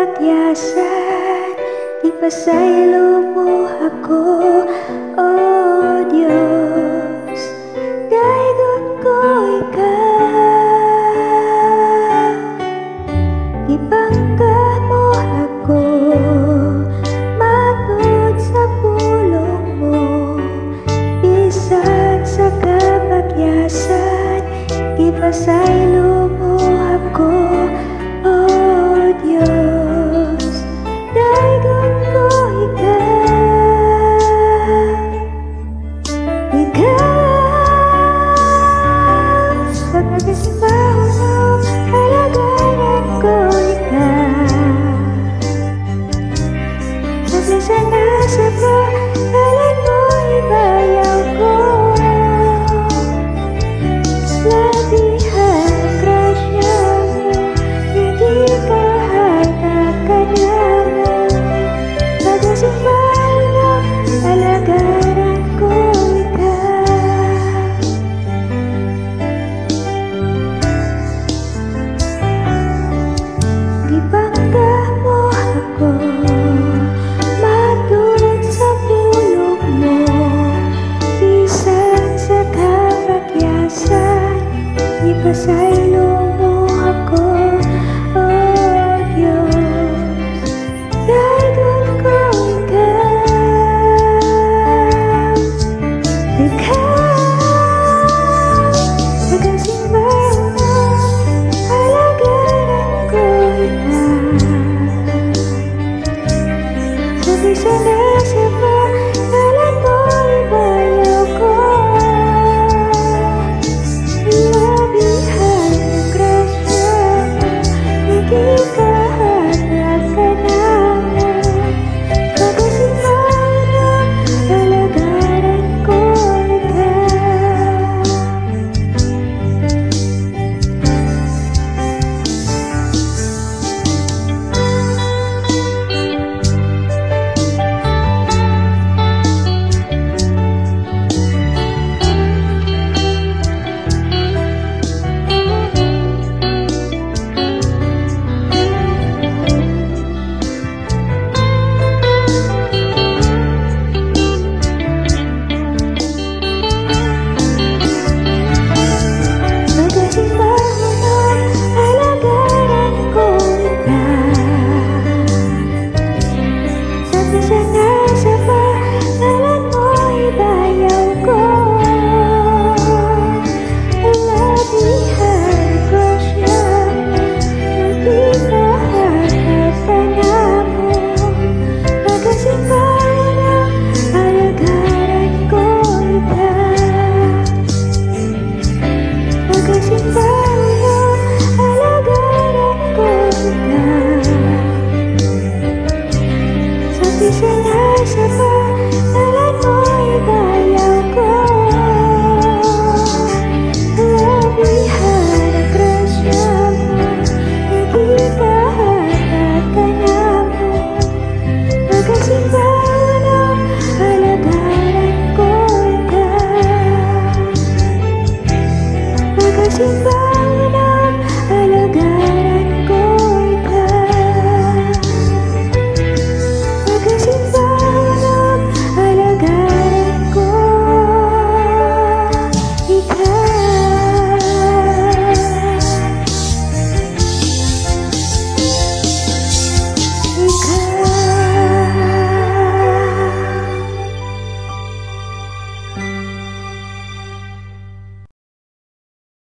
kabagyasan, ipasaylo mo ako, O Diyos. Daigon ko ikaw, ibangga mo ako, matod sa pulong mo, bisan sa kabagyasan, ipasaylo mo ako, O Diyos. Daigon ko ikaw, pag nagsisimbahan mo, halagaran ko ikaw. Maglisa na sa pangalan mo, ibayaw ko. Labihan ang grasya mo, hindi ka hatakanamo. Pagkasimbahan mo, halagaran ko ikaw. Ibangga mo ako, matulog sa pulong mo, bisan sa kabagyasan, ipasaylo mo ako, O Diyos. Daigon ko ikaw, pagkasimbahan mo, halagaran ko ikaw. Maglisa na sa pangalan mo, ibayaw ko. Labihan ang grasya mo, hindi ka hatakanamo. Pagkasimbahan mo, halagaran ko ikaw. Pagkasimbahan mo, halagaran ko ikaw. Maglisa na sa pangalan mo, ibayaw ko. Labihan ang grasya mo, hindi ka hatakanamo. Pagkasimbahan mo, halagaran ko ikaw. Pagkasimbahan mo, halagaran ko ikaw. Sa pisa na sa